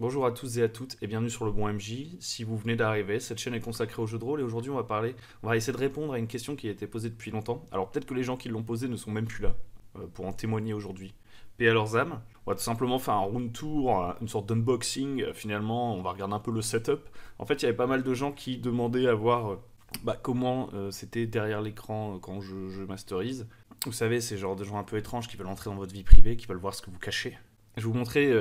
Bonjour à tous et à toutes et bienvenue sur le Bon MJ. Si vous venez d'arriver, cette chaîne est consacrée aux jeux de rôle et aujourd'hui on va essayer de répondre à une question qui a été posée depuis longtemps. Alors peut-être que les gens qui l'ont posée ne sont même plus là pour en témoigner aujourd'hui. Paix à leurs âmes. On va tout simplement faire un room tour, une sorte d'unboxing. Finalement, on va regarder un peu le setup. En fait, il y avait pas mal de gens qui demandaient à voir comment c'était derrière l'écran quand je masterise. Vous savez, c'est genre de gens un peu étranges qui veulent entrer dans votre vie privée, qui veulent voir ce que vous cachez. Je vais vous montrer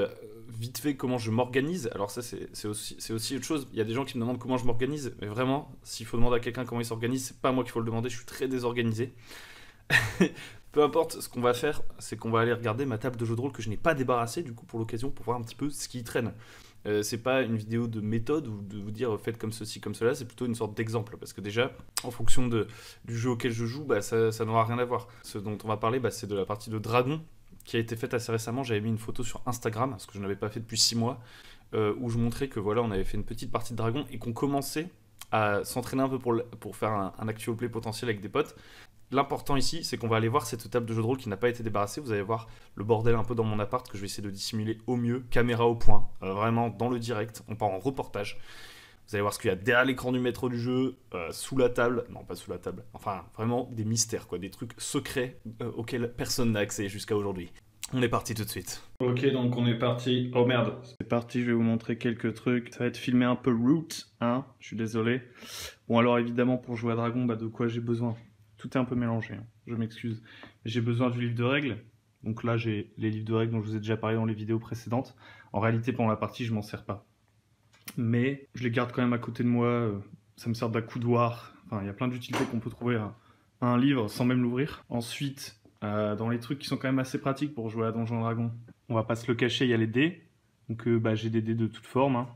vite fait comment je m'organise. Alors ça, c'est aussi autre chose. Il y a des gens qui me demandent comment je m'organise. Mais vraiment, s'il faut demander à quelqu'un comment il s'organise, c'est pas moi qu'il faut le demander. Je suis très désorganisé. Peu importe, ce qu'on va faire, c'est qu'on va aller regarder ma table de jeu de rôle que je n'ai pas débarrassée, du coup, pour l'occasion, pour voir un petit peu ce qui y traîne. C'est pas une vidéo de méthode ou de vous dire faites comme ceci, comme cela, c'est plutôt une sorte d'exemple. Parce que déjà, en fonction du jeu auquel je joue, ça n'aura rien à voir. Ce dont on va parler, c'est de la partie de Dragon, qui a été faite assez récemment. J'avais mis une photo sur Instagram, parce que je n'avais pas fait depuis 6 mois, où je montrais que voilà, on avait fait une petite partie de Dragon et qu'on commençait à s'entraîner un peu pour faire un actual play potentiel avec des potes. L'important ici, c'est qu'on va aller voir cette table de jeu de rôle qui n'a pas été débarrassée. Vous allez voir le bordel un peu dans mon appart que je vais essayer de dissimuler au mieux, caméra au point, vraiment dans le direct. On part en reportage. Vous allez voir ce qu'il y a derrière l'écran du maître du jeu, sous la table, non pas sous la table, enfin vraiment des mystères, quoi, des trucs secrets auxquels personne n'a accès jusqu'à aujourd'hui. On est parti tout de suite. Ok, donc on est parti. Oh merde, c'est parti, je vais vous montrer quelques trucs. Ça va être filmé un peu root, hein, je suis désolé. Bon alors évidemment pour jouer à Dragon, de quoi j'ai besoin? Tout est un peu mélangé, hein, je m'excuse. J'ai besoin du livre de règles. Donc là j'ai les livres de règles dont je vous ai déjà parlé dans les vidéos précédentes. En réalité pendant la partie je m'en sers pas. Mais je les garde quand même à côté de moi, ça me sert d'accoudoir. Enfin il y a plein d'utilités qu'on peut trouver à un livre sans même l'ouvrir. Ensuite, dans les trucs qui sont quand même assez pratiques pour jouer à Donjons et Dragons, on va pas se le cacher, il y a les dés. Donc j'ai des dés de toute forme, hein.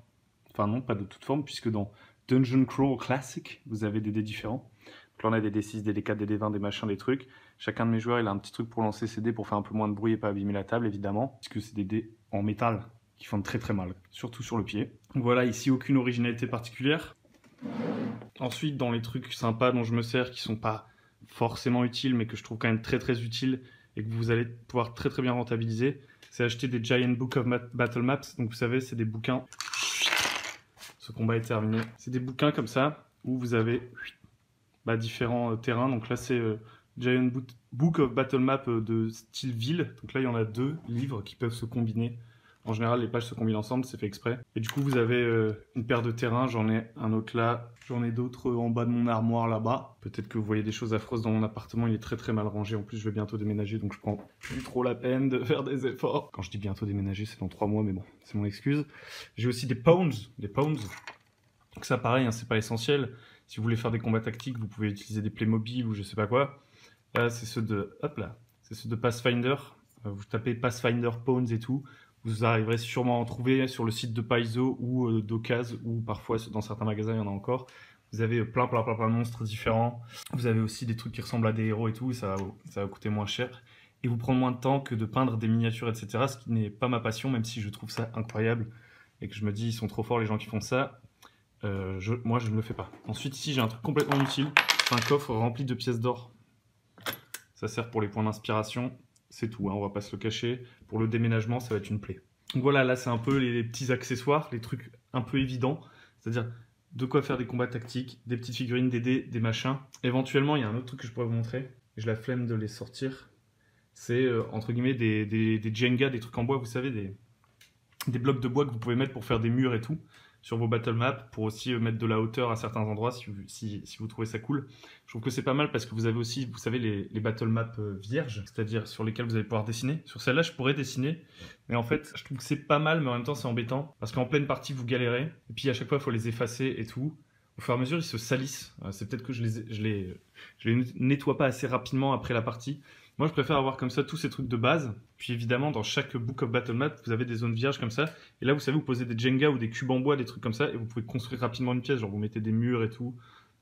Enfin non, pas de toute forme, puisque dans Dungeon Crawl Classic, vous avez des dés différents. Donc là on a des D6, des D4, des D20, des machins, des trucs. Chacun de mes joueurs il a un petit truc pour lancer ses dés pour faire un peu moins de bruit et pas abîmer la table évidemment, puisque c'est des dés en métal qui font très très mal, surtout sur le pied. Donc voilà, ici aucune originalité particulière. Ensuite, dans les trucs sympas dont je me sers, qui sont pas forcément utiles, mais que je trouve quand même très très utiles, et que vous allez pouvoir très très bien rentabiliser, c'est acheter des Giant Book of Battle Maps. Donc vous savez, c'est des bouquins. Ce combat est terminé. C'est des bouquins comme ça, où vous avez différents terrains. Donc là, c'est Giant Book of Battle Map de style ville. Donc là, il y en a 2 livres qui peuvent se combiner. En général, les pages se combinent ensemble, c'est fait exprès. Et du coup, vous avez une paire de terrains, j'en ai un autre là, j'en ai d'autres en bas de mon armoire là-bas. Peut-être que vous voyez des choses affreuses dans mon appartement, il est très très mal rangé. En plus, je vais bientôt déménager, donc je prends plus trop la peine de faire des efforts. Quand je dis bientôt déménager, c'est dans 3 mois, mais bon, c'est mon excuse. J'ai aussi des pawns. Donc ça, pareil, hein, c'est pas essentiel. Si vous voulez faire des combats tactiques, vous pouvez utiliser des Playmobil ou je sais pas quoi. Là, c'est ceux de, hop là, c'est ceux de Pathfinder. Vous tapez Pathfinder Pawns et tout. Vous arriverez sûrement à en trouver sur le site de Paizo ou d'Ocase, ou parfois dans certains magasins il y en a encore. Vous avez plein de monstres différents. Vous avez aussi des trucs qui ressemblent à des héros et tout, et ça va coûter moins cher. Et vous prendre moins de temps que de peindre des miniatures, etc. Ce qui n'est pas ma passion, même si je trouve ça incroyable. Et que je me dis, ils sont trop forts les gens qui font ça. Moi, je ne le fais pas. Ensuite, ici, j'ai un truc complètement utile. C'est un coffre rempli de pièces d'or. Ça sert pour les points d'inspiration. C'est tout, hein, on va pas se le cacher. Pour le déménagement, ça va être une plaie. Donc voilà, là c'est un peu les petits accessoires, les trucs un peu évidents. C'est-à-dire de quoi faire des combats tactiques, des petites figurines, des dés, des machins. Éventuellement, il y a un autre truc que je pourrais vous montrer. J'ai la flemme de les sortir. C'est entre guillemets des Jenga, des trucs en bois, vous savez, des blocs de bois que vous pouvez mettre pour faire des murs et tout sur vos battle maps, pour aussi mettre de la hauteur à certains endroits si vous trouvez ça cool. Je trouve que c'est pas mal parce que vous avez aussi, vous savez, les battle maps vierges, c'est-à-dire sur lesquelles vous allez pouvoir dessiner. Sur celle-là, je pourrais dessiner, mais en fait, je trouve que c'est pas mal, mais en même temps, c'est embêtant parce qu'en pleine partie, vous galérez, et puis à chaque fois, il faut les effacer et tout. Au fur et à mesure, ils se salissent. C'est peut-être que je les nettoie pas assez rapidement après la partie. Moi, je préfère avoir comme ça tous ces trucs de base. Puis évidemment, dans chaque Book of Battle Map, vous avez des zones vierges comme ça. Et là, vous savez, vous posez des Jenga ou des cubes en bois, des trucs comme ça, et vous pouvez construire rapidement une pièce. Genre, vous mettez des murs et tout.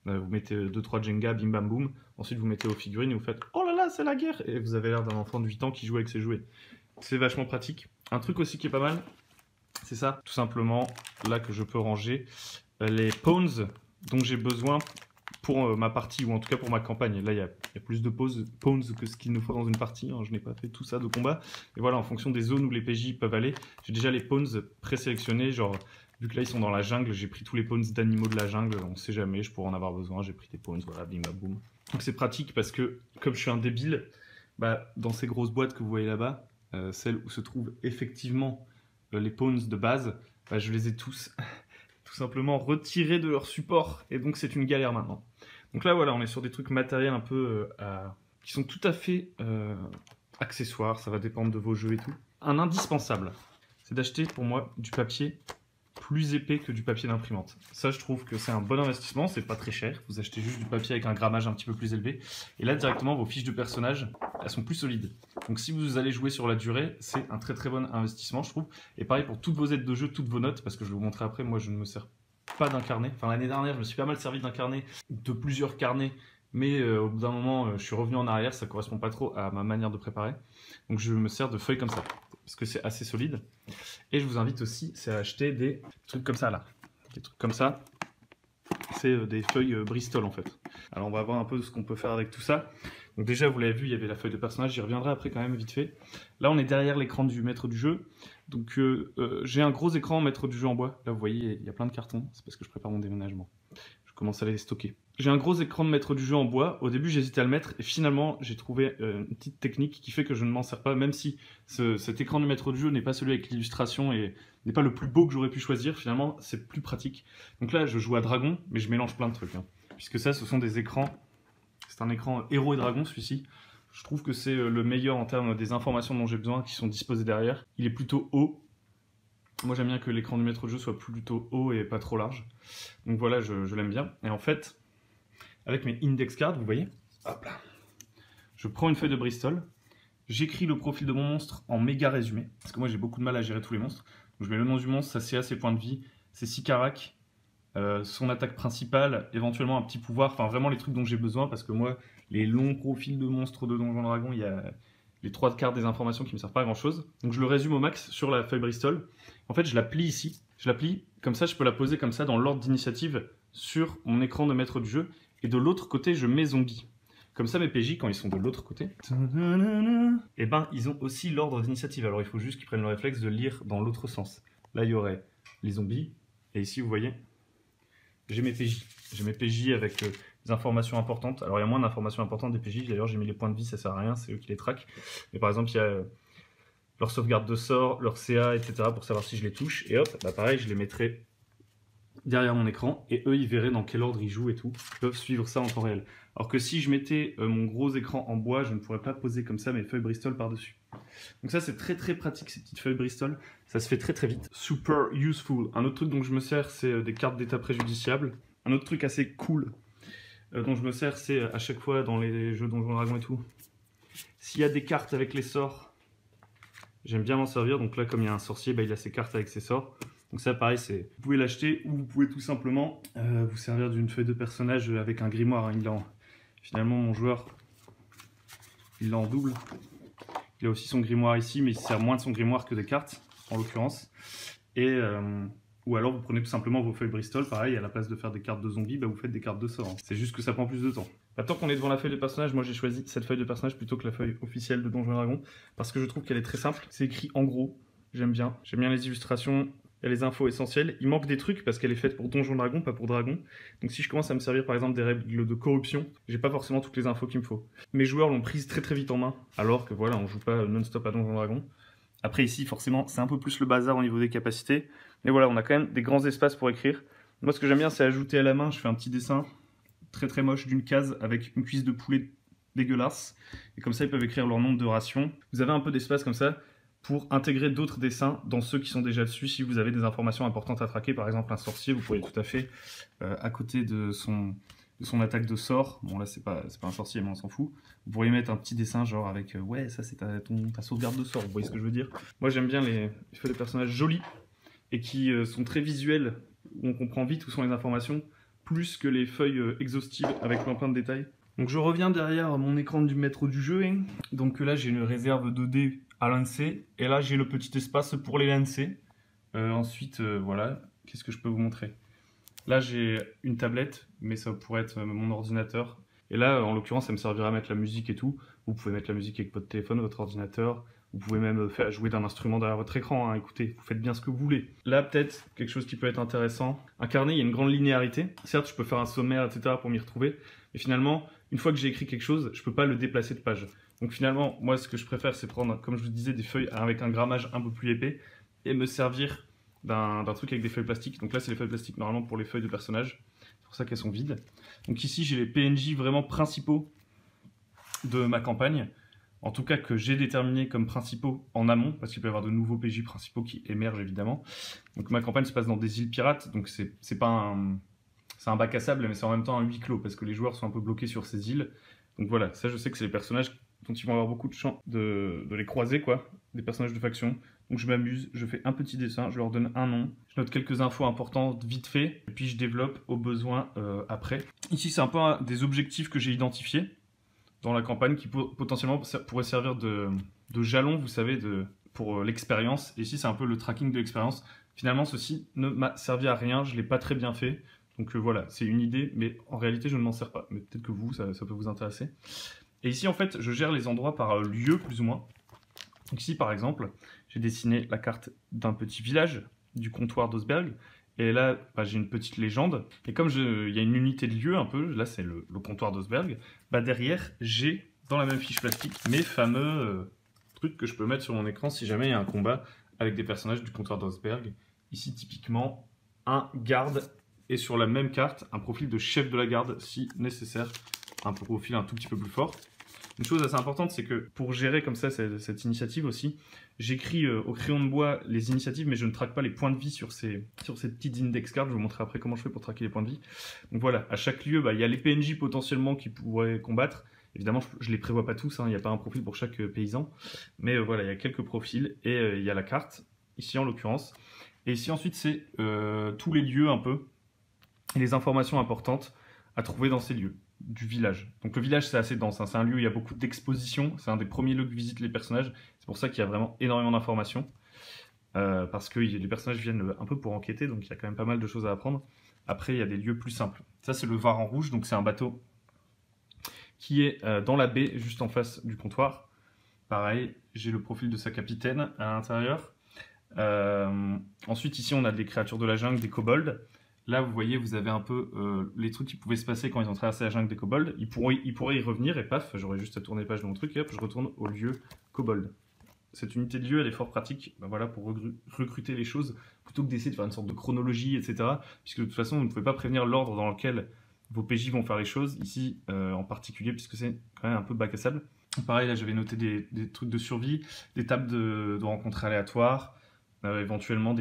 Vous mettez 2-3 Jenga, bim bam boum. Ensuite, vous mettez vos figurines et vous faites oh là là, c'est la guerre! Et vous avez l'air d'un enfant de 8 ans qui joue avec ses jouets. C'est vachement pratique. Un truc aussi qui est pas mal, c'est ça, tout simplement, là que je peux ranger les pawns dont j'ai besoin pour ma partie, ou en tout cas pour ma campagne. Là, il y a plus de pawns que ce qu'il nous faut dans une partie. Hein. Je n'ai pas fait tout ça de combat. Et voilà, en fonction des zones où les PJ peuvent aller, j'ai déjà les pawns présélectionnés. Genre, vu que là, ils sont dans la jungle, j'ai pris tous les pawns d'animaux de la jungle. On sait jamais, je pourrais en avoir besoin. J'ai pris des pawns, voilà, bim, bam, boum. Donc c'est pratique parce que, comme je suis un débile, bah, dans ces grosses boîtes que vous voyez là-bas, celles où se trouvent effectivement les pawns de base, bah, je les ai tous tout simplement retirés de leur support. Et donc c'est une galère maintenant. Donc là, voilà, on est sur des trucs matériels un peu qui sont tout à fait accessoires. Ça va dépendre de vos jeux et tout. Un indispensable, c'est d'acheter pour moi du papier plus épais que du papier d'imprimante. Ça, je trouve que c'est un bon investissement. C'est pas très cher. Vous achetez juste du papier avec un grammage un petit peu plus élevé. Et là, directement, vos fiches de personnages, elles sont plus solides. Donc si vous allez jouer sur la durée, c'est un très très bon investissement, je trouve. Et pareil pour toutes vos aides de jeu, toutes vos notes, parce que je vais vous montrer après, moi je ne me sers pas d'un carnet. Enfin, l'année dernière, je me suis pas mal servi d'un carnet, de plusieurs carnets, mais au bout d'un moment, je suis revenu en arrière, ça correspond pas trop à ma manière de préparer. Donc je me sers de feuilles comme ça, parce que c'est assez solide. Et je vous invite aussi, c'est à acheter des trucs comme ça là. Des trucs comme ça, c'est des feuilles Bristol en fait. Alors on va voir un peu ce qu'on peut faire avec tout ça. Donc déjà, vous l'avez vu, il y avait la feuille de personnage, j'y reviendrai après quand même vite fait. Là, on est derrière l'écran du maître du jeu. Donc j'ai un gros écran maître du jeu en bois. Là, vous voyez, il y a plein de cartons, c'est parce que je prépare mon déménagement. Je commence à les stocker. J'ai un gros écran de maître du jeu en bois. Au début, j'hésitais à le mettre et finalement, j'ai trouvé une petite technique qui fait que je ne m'en sers pas, même si cet écran du maître du jeu n'est pas celui avec l'illustration et n'est pas le plus beau que j'aurais pu choisir. Finalement, c'est plus pratique. Donc là, je joue à dragon, mais je mélange plein de trucs. Hein, puisque ça, ce sont des écrans. C'est un écran héros et dragon, celui-ci. Je trouve que c'est le meilleur en termes des informations dont j'ai besoin qui sont disposées derrière. Il est plutôt haut. Moi, j'aime bien que l'écran du maître de jeu soit plutôt haut et pas trop large. Donc voilà, je l'aime bien. Et en fait, avec mes index cards, vous voyez, hop là, je prends une feuille de Bristol, j'écris le profil de mon monstre en méga résumé, parce que moi, j'ai beaucoup de mal à gérer tous les monstres. Donc je mets le nom du monstre, sa CA, ses points de vie, ses 6 caracs, son attaque principale, éventuellement un petit pouvoir, enfin vraiment les trucs dont j'ai besoin, parce que moi, les longs profils de monstres de Donjons Dragons, il y a les 3 quarts des informations qui me servent pas à grand chose. Donc je le résume au max sur la feuille Bristol. En fait, je la plie ici, je la plie, comme ça je peux la poser comme ça dans l'ordre d'initiative sur mon écran de maître du jeu, et de l'autre côté, je mets zombie. Comme ça, mes PJ, quand ils sont de l'autre côté, eh ben, ils ont aussi l'ordre d'initiative. Alors il faut juste qu'ils prennent le réflexe de lire dans l'autre sens. Là, il y aurait les zombies, et ici, vous voyez, j'ai mes PJ. J'ai mes PJ avec des informations importantes. Alors il y a moins d'informations importantes des PJ. D'ailleurs, j'ai mis les points de vie, ça sert à rien, c'est eux qui les traquent. Mais par exemple, il y a leur sauvegarde de sort, leur CA, etc. pour savoir si je les touche. Et hop, bah pareil, je les mettrai derrière mon écran. Et eux, ils verraient dans quel ordre ils jouent et tout. Ils peuvent suivre ça en temps réel. Alors que si je mettais mon gros écran en bois, je ne pourrais pas poser comme ça mes feuilles Bristol par-dessus. Donc ça, c'est très très pratique, ces petites feuilles Bristol. Ça se fait très très vite. Super useful. Un autre truc dont je me sers, c'est des cartes d'état préjudiciables. Un autre truc assez cool dont je me sers, c'est à chaque fois dans les jeux Donjons Dragons et tout. S'il y a des cartes avec les sorts, j'aime bien m'en servir. Donc là, comme il y a un sorcier, bah, il a ses cartes avec ses sorts. Donc ça, pareil, c'est vous pouvez l'acheter ou vous pouvez tout simplement vous servir d'une feuille de personnage avec un grimoire. Hein. Finalement, mon joueur, il l'a en double. Il a aussi son grimoire ici, mais il sert moins de son grimoire que des cartes, en l'occurrence. Et ou alors vous prenez tout simplement vos feuilles Bristol, pareil, à la place de faire des cartes de zombies, bah vous faites des cartes de sorts. Hein. C'est juste que ça prend plus de temps. Maintenant qu'on est devant la feuille de personnage, moi j'ai choisi cette feuille de personnage plutôt que la feuille officielle de Donjons & Dragons, parce que je trouve qu'elle est très simple. C'est écrit en gros, j'aime bien. J'aime bien les illustrations, il y a les infos essentielles. Il manque des trucs parce qu'elle est faite pour Donjons & Dragons, pas pour Dragon. Donc si je commence à me servir par exemple des règles de corruption, j'ai pas forcément toutes les infos qu'il me faut. Mes joueurs l'ont prise très très vite en main, alors que voilà, on joue pas non-stop à Donjons & Dragons. Après ici, forcément, c'est un peu plus le bazar au niveau des capacités. Mais voilà, on a quand même des grands espaces pour écrire. Moi, ce que j'aime bien, c'est ajouter à la main. Je fais un petit dessin très très moche d'une case avec une cuisse de poulet dégueulasse. Et comme ça, ils peuvent écrire leur nombre de rations. Vous avez un peu d'espace comme ça pour intégrer d'autres dessins dans ceux qui sont déjà dessus. Si vous avez des informations importantes à traquer, par exemple un sorcier, vous pouvez tout à fait, à côté de son attaque de sort, bon là c'est pas un sorcier mais on s'en fout, vous pourriez mettre un petit dessin genre avec ouais ça c'est ta sauvegarde de sort, vous voyez ce que je veux dire. Moi j'aime bien les feuilles de personnages jolis et qui sont très visuels, où on comprend vite où sont les informations, plus que les feuilles exhaustives avec plein de détails. Donc je reviens derrière mon écran du maître du jeu, hein. Donc là j'ai une réserve de dés à lancer, et là j'ai le petit espace pour les lancer. Ensuite voilà, qu'est-ce que je peux vous montrer? Là, j'ai une tablette, mais ça pourrait être mon ordinateur. Et là, en l'occurrence, ça me servira à mettre la musique et tout. Vous pouvez mettre la musique avec votre téléphone, votre ordinateur. Vous pouvez même faire jouer d'un instrument derrière votre écran. Hein. Écoutez, vous faites bien ce que vous voulez. Là, peut-être, quelque chose qui peut être intéressant. Un carnet, il y a une grande linéarité. Certes, je peux faire un sommaire, etc. pour m'y retrouver. Mais finalement, une fois que j'ai écrit quelque chose, je peux pas le déplacer de page. Donc finalement, moi, ce que je préfère, c'est prendre, comme je vous disais, des feuilles avec un grammage un peu plus épais et me servir d'un truc avec des feuilles plastiques. Donc là, c'est les feuilles plastiques normalement pour les feuilles de personnages. C'est pour ça qu'elles sont vides. Donc ici, j'ai les PNJ vraiment principaux de ma campagne. En tout cas, que j'ai déterminés comme principaux en amont, parce qu'il peut y avoir de nouveaux PJ principaux qui émergent évidemment. Donc ma campagne se passe dans des îles pirates, donc c'est pas un... C'est un bac à sable, mais c'est en même temps un huis clos, parce que les joueurs sont un peu bloqués sur ces îles. Donc voilà, ça je sais que c'est les personnages dont ils vont avoir beaucoup de chance de les croiser, quoi, des personnages de faction. Donc je m'amuse, je fais un petit dessin, je leur donne un nom, je note quelques infos importantes vite fait, et puis je développe au besoin après. Ici c'est un peu des objectifs que j'ai identifiés dans la campagne qui potentiellement pourraient servir de jalon, vous savez, pour l'expérience. Et ici c'est un peu le tracking de l'expérience. Finalement ceci ne m'a servi à rien, je ne l'ai pas très bien fait. Donc voilà, c'est une idée, mais en réalité je ne m'en sers pas. Mais peut-être que vous, ça peut vous intéresser. Et ici en fait, je gère les endroits par lieu plus ou moins. Donc ici par exemple, j'ai dessiné la carte d'un petit village, du comptoir d'Osberg. Et là, bah, j'ai une petite légende. Et comme il y a une unité de lieu un peu, là c'est le comptoir d'Osberg, bah, derrière j'ai dans la même fiche plastique mes fameux trucs que je peux mettre sur mon écran si jamais il y a un combat avec des personnages du comptoir d'Osberg. Ici typiquement un garde et sur la même carte un profil de chef de la garde si nécessaire, un profil un tout petit peu plus fort. Une chose assez importante, c'est que pour gérer comme ça cette initiative aussi, j'écris au crayon de bois les initiatives, mais je ne traque pas les points de vie sur ces petites index cards. Je vais vous montrer après comment je fais pour traquer les points de vie. Donc voilà, à chaque lieu, bah, il y a les PNJ potentiellement qui pourraient combattre. Évidemment, je ne les prévois pas tous, hein, il n'y a pas un profil pour chaque paysan. Mais voilà, il y a quelques profils et il y a la carte, ici en l'occurrence. Et ici ensuite, c'est tous les lieux un peu, et les informations importantes à trouver dans ces lieux du village. Donc le village c'est assez dense, hein. C'est un lieu où il y a beaucoup d'expositions, c'est un des premiers lieux que visitent les personnages, c'est pour ça qu'il y a vraiment énormément d'informations, parce que les personnages viennent un peu pour enquêter, donc il y a quand même pas mal de choses à apprendre. Après il y a des lieux plus simples. Ça c'est le Varan Rouge, donc c'est un bateau qui est dans la baie juste en face du comptoir. Pareil, j'ai le profil de sa capitaine à l'intérieur. Ensuite ici on a des créatures de la jungle, des kobolds. Là, vous voyez, vous avez un peu les trucs qui pouvaient se passer quand ils ont traversé la jungle des kobolds. Ils pourraient y revenir et paf, j'aurais juste à tourner les pages de mon truc et hop, je retourne au lieu kobold. Cette unité de lieu, elle est fort pratique voilà, pour recruter les choses plutôt que d'essayer de faire une sorte de chronologie, etc. Puisque de toute façon, vous ne pouvez pas prévenir l'ordre dans lequel vos PJ vont faire les choses, ici en particulier, puisque c'est quand même un peu bac à sable. Pareil, là, j'avais noté des trucs de survie, des tables de rencontres aléatoires, éventuellement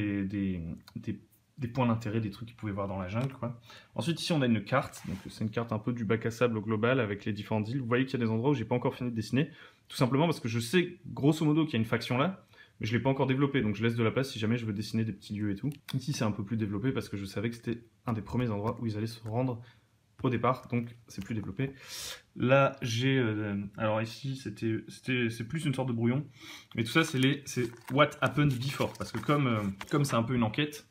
des points d'intérêt, des trucs qu'ils pouvaient voir dans la jungle, quoi. Ensuite, ici, on a une carte. Donc, c'est une carte un peu du bac à sable au global avec les différentes îles. Vous voyez qu'il y a des endroits où j'ai pas encore fini de dessiner, tout simplement parce que je sais, grosso modo, qu'il y a une faction là, mais je l'ai pas encore développée, donc je laisse de la place si jamais je veux dessiner des petits lieux et tout. Ici, c'est un peu plus développé parce que je savais que c'était un des premiers endroits où ils allaient se rendre au départ, donc c'est plus développé. Là, j'ai... alors ici, c'est plus une sorte de brouillon, mais tout ça, c'est what happened before, parce que comme c'est un peu une enquête,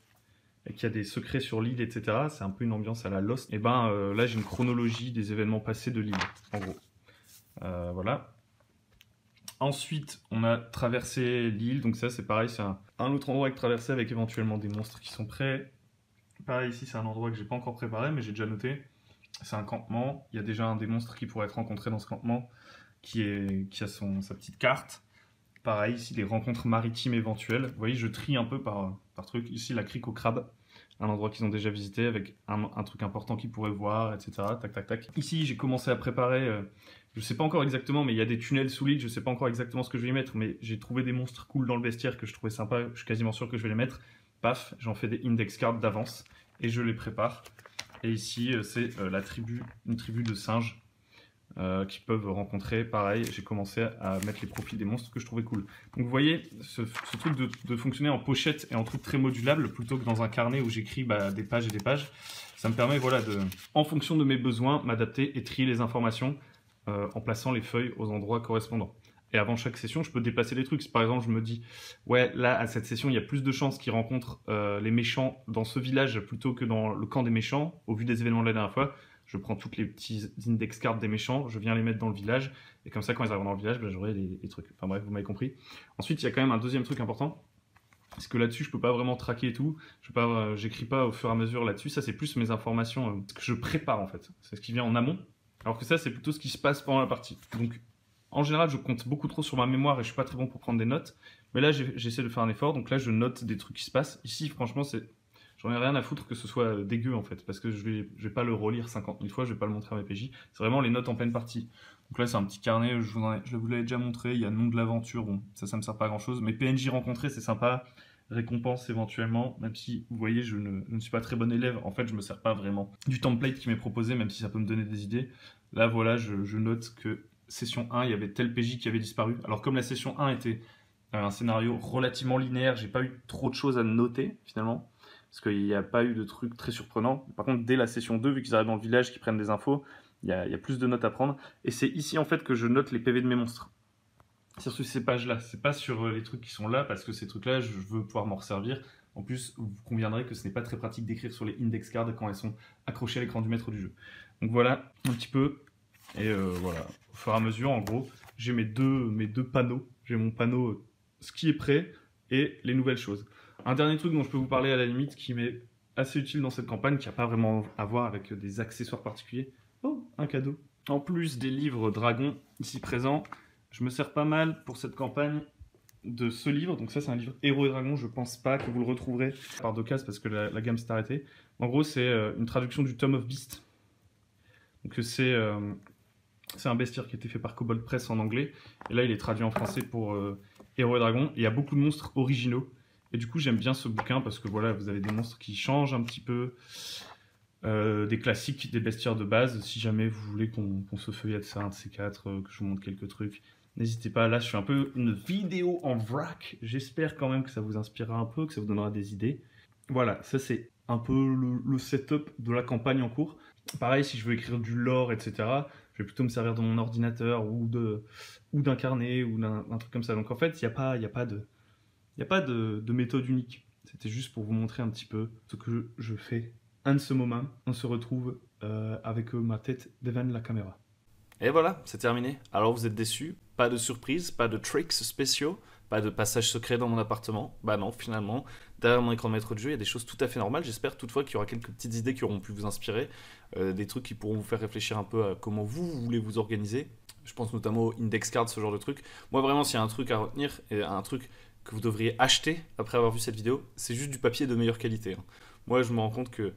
et qu'il y a des secrets sur l'île, etc. C'est un peu une ambiance à la Lost. Et ben là, j'ai une chronologie des événements passés de l'île, en gros. Voilà. Ensuite, on a traversé l'île. Donc ça, c'est pareil, c'est un autre endroit avec traversé avec éventuellement des monstres qui sont prêts. Pareil, ici, c'est un endroit que j'ai pas encore préparé, mais j'ai déjà noté. C'est un campement. Il y a déjà un des monstres qui pourrait être rencontré dans ce campement, qui a sa petite carte. Pareil, ici, les rencontres maritimes éventuelles. Vous voyez, je trie un peu par truc. Ici, la crique au crabe, un endroit qu'ils ont déjà visité avec un truc important qu'ils pourraient voir, etc. Tac, tac, tac. Ici, j'ai commencé à préparer, je sais pas encore exactement, mais il y a des tunnels sous l'île, je sais pas encore exactement ce que je vais y mettre, mais j'ai trouvé des monstres cool dans le bestiaire que je trouvais sympa, je suis quasiment sûr que je vais les mettre. Paf, j'en fais des index cards d'avance et je les prépare. Et ici, c'est une tribu de singes. Qui peuvent rencontrer, pareil, j'ai commencé à mettre les profils des monstres que je trouvais cool. Donc vous voyez, ce truc de fonctionner en pochette et en truc très modulable, plutôt que dans un carnet où j'écris des pages et des pages, ça me permet voilà, en fonction de mes besoins, m'adapter et trier les informations en plaçant les feuilles aux endroits correspondants. Et avant chaque session, je peux déplacer des trucs. Si par exemple, je me dis, ouais, là, à cette session, il y a plus de chances qu'ils rencontrent les méchants dans ce village plutôt que dans le camp des méchants, au vu des événements de la dernière fois, je prends toutes les petits index cards des méchants, je viens les mettre dans le village, et comme ça, quand ils arrivent dans le village, ben, j'aurai les trucs. Enfin bref, vous m'avez compris. Ensuite, il y a quand même un deuxième truc important, parce que là-dessus, je peux pas vraiment traquer et tout. J'écris pas au fur et à mesure là-dessus. Ça, c'est plus mes informations, ce que je prépare en fait. C'est ce qui vient en amont. Alors que ça, c'est plutôt ce qui se passe pendant la partie. Donc, en général, je compte beaucoup trop sur ma mémoire et je suis pas très bon pour prendre des notes. Mais là, j'essaie de faire un effort. Donc là, je note des trucs qui se passent. Ici, franchement, j'en ai rien à foutre que ce soit dégueu en fait. Parce que je vais pas le relire 50 000 fois. Je vais pas le montrer à mes PJ. C'est vraiment les notes en pleine partie. Donc là, c'est un petit carnet. Je vous l'avais déjà montré. Il y a le nom de l'aventure. Bon, ça me sert pas à grand chose. Mais PNJ rencontrés, c'est sympa. Récompense éventuellement, même si vous voyez je ne suis pas très bon élève, en fait je me sers pas vraiment du template qui m'est proposé, même si ça peut me donner des idées. Là voilà, je note que session 1 il y avait tel PJ qui avait disparu, alors comme la session 1 était un scénario relativement linéaire, j'ai pas eu trop de choses à noter finalement, parce qu'il n'y a pas eu de trucs très surprenants. Par contre dès la session 2, vu qu'ils arrivent dans le village, qu'ils prennent des infos, il y a plus de notes à prendre, et c'est ici en fait que je note les PV de mes monstres. Sur ces pages-là, c'est pas sur les trucs qui sont là, parce que ces trucs-là, je veux pouvoir m'en resservir. En plus, vous conviendrez que ce n'est pas très pratique d'écrire sur les index cards quand elles sont accrochées à l'écran du maître du jeu. Donc voilà, un petit peu. Et voilà, au fur et à mesure, en gros, j'ai mes deux panneaux. J'ai mon panneau ce qui est prêt et les nouvelles choses. Un dernier truc dont je peux vous parler à la limite, qui m'est assez utile dans cette campagne, qui n'a pas vraiment à voir avec des accessoires particuliers. Oh, un cadeau. En plus des livres Dragon ici présents, je me sers pas mal pour cette campagne de ce livre. Donc ça, c'est un livre Héros et Dragons. Je pense pas que vous le retrouverez par deux cases parce que la gamme s'est arrêtée. En gros, c'est une traduction du Tome of Beast. Donc c'est un bestiaire qui a été fait par Kobold Press en anglais. Et là, il est traduit en français pour Héros et Dragons. Et il y a beaucoup de monstres originaux. Et du coup, j'aime bien ce bouquin parce que voilà, vous avez des monstres qui changent un petit peu. Des classiques, des bestiaires de base. Si jamais vous voulez qu'on se feuillette ça, un de ces quatre, que je vous montre quelques trucs, n'hésitez pas. Là, je suis un peu une vidéo en vrac. J'espère quand même que ça vous inspirera un peu, que ça vous donnera des idées. Voilà, ça c'est un peu le setup de la campagne en cours. Pareil, si je veux écrire du lore, etc., je vais plutôt me servir de mon ordinateur ou d'un carnet ou d'un truc comme ça. Donc en fait, il n'y a pas de méthode unique. C'était juste pour vous montrer un petit peu ce que je fais. En ce moment, on se retrouve avec ma tête devant la caméra. Et voilà, c'est terminé. Alors vous êtes déçus, pas de surprise, pas de tricks spéciaux, pas de passage secret dans mon appartement. Bah non, finalement, derrière mon écran de maître de jeu, il y a des choses tout à fait normales. J'espère toutefois qu'il y aura quelques petites idées qui auront pu vous inspirer, des trucs qui pourront vous faire réfléchir un peu à comment vous voulez vous organiser. Je pense notamment aux index cards, ce genre de trucs. Moi vraiment, s'il y a un truc à retenir, et un truc que vous devriez acheter après avoir vu cette vidéo, c'est juste du papier de meilleure qualité. Moi, je me rends compte que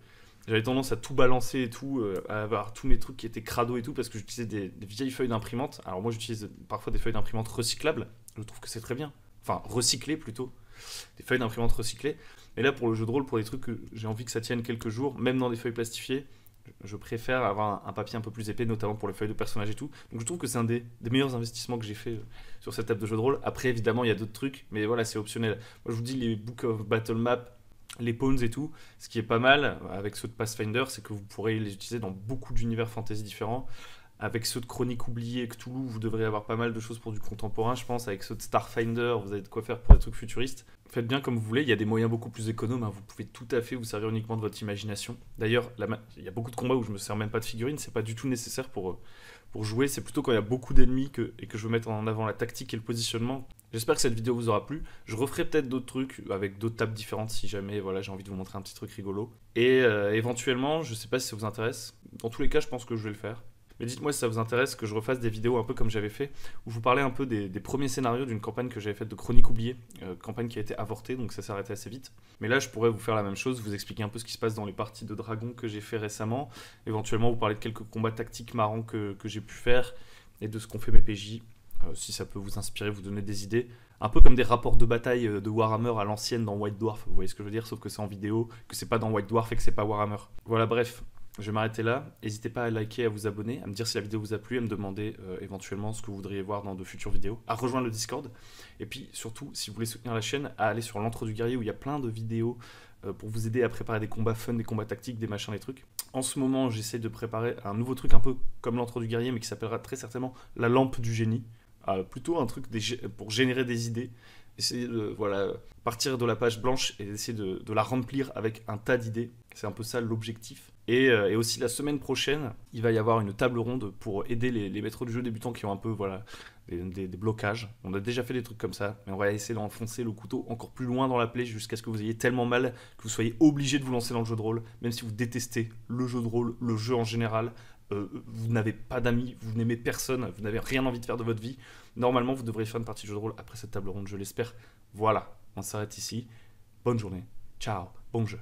j'avais tendance à tout balancer et tout, à avoir tous mes trucs qui étaient crado et tout, parce que j'utilisais des vieilles feuilles d'imprimante. Alors moi, j'utilise parfois des feuilles d'imprimante recyclables. Je trouve que c'est très bien. Enfin, recyclées plutôt. Des feuilles d'imprimante recyclées. Mais là, pour le jeu de rôle, pour des trucs que j'ai envie que ça tienne quelques jours, même dans des feuilles plastifiées, je préfère avoir un papier un peu plus épais, notamment pour les feuilles de personnages et tout. Donc je trouve que c'est un des meilleurs investissements que j'ai fait sur cette table de jeu de rôle. Après, évidemment, il y a d'autres trucs, mais voilà, c'est optionnel. Moi, je vous dis, les Book of Battle Map, les pawns et tout, ce qui est pas mal avec ceux de Pathfinder, c'est que vous pourrez les utiliser dans beaucoup d'univers fantasy différents. Avec ceux de Chroniques oubliées et Cthulhu, vous devrez avoir pas mal de choses pour du contemporain, je pense. Avec ceux de Starfinder, vous avez de quoi faire pour des trucs futuristes. Faites bien comme vous voulez, il y a des moyens beaucoup plus économes, hein. Vous pouvez tout à fait vous servir uniquement de votre imagination. D'ailleurs, il y a beaucoup de combats où je me sers même pas de figurines, c'est pas du tout nécessaire pour jouer, c'est plutôt quand il y a beaucoup d'ennemis et que je veux mettre en avant la tactique et le positionnement. J'espère que cette vidéo vous aura plu. Je referai peut-être d'autres trucs avec d'autres tables différentes si jamais voilà, j'ai envie de vous montrer un petit truc rigolo. Et éventuellement, je sais pas si ça vous intéresse. Dans tous les cas, je pense que je vais le faire. Mais dites-moi si ça vous intéresse que je refasse des vidéos un peu comme j'avais fait, où je vous parlais un peu des premiers scénarios d'une campagne que j'avais faite de Chroniques oubliées, campagne qui a été avortée, donc ça s'est arrêté assez vite. Mais là, je pourrais vous faire la même chose, vous expliquer un peu ce qui se passe dans les parties de Dragon que j'ai fait récemment, éventuellement vous parler de quelques combats tactiques marrants que j'ai pu faire, et de ce qu'ont fait mes PJ, si ça peut vous inspirer, vous donner des idées. Un peu comme des rapports de bataille de Warhammer à l'ancienne dans White Dwarf, vous voyez ce que je veux dire, sauf que c'est en vidéo, que c'est pas dans White Dwarf et que c'est pas Warhammer. Voilà, bref. Je vais m'arrêter là. N'hésitez pas à liker, à vous abonner, à me dire si la vidéo vous a plu, à me demander éventuellement ce que vous voudriez voir dans de futures vidéos, à rejoindre le Discord. Et puis surtout, si vous voulez soutenir la chaîne, à aller sur l'Entre du Guerrier où il y a plein de vidéos pour vous aider à préparer des combats fun, des combats tactiques, des machins, des trucs. En ce moment, j'essaie de préparer un nouveau truc un peu comme l'Entre du Guerrier, mais qui s'appellera très certainement la lampe du génie. plutôt un truc pour générer des idées. Essayer de partir de la page blanche et essayer de la remplir avec un tas d'idées. C'est un peu ça l'objectif. Et aussi la semaine prochaine, il va y avoir une table ronde pour aider les maîtres de jeu débutants qui ont un peu des blocages. On a déjà fait des trucs comme ça, mais on va essayer d'enfoncer le couteau encore plus loin dans la plaie jusqu'à ce que vous ayez tellement mal que vous soyez obligé de vous lancer dans le jeu de rôle, même si vous détestez le jeu de rôle, le jeu en général. Vous n'avez pas d'amis, vous n'aimez personne, vous n'avez rien envie de faire de votre vie. Normalement, vous devriez faire une partie de jeu de rôle après cette table ronde, je l'espère. Voilà, on s'arrête ici. Bonne journée. Ciao, bon jeu.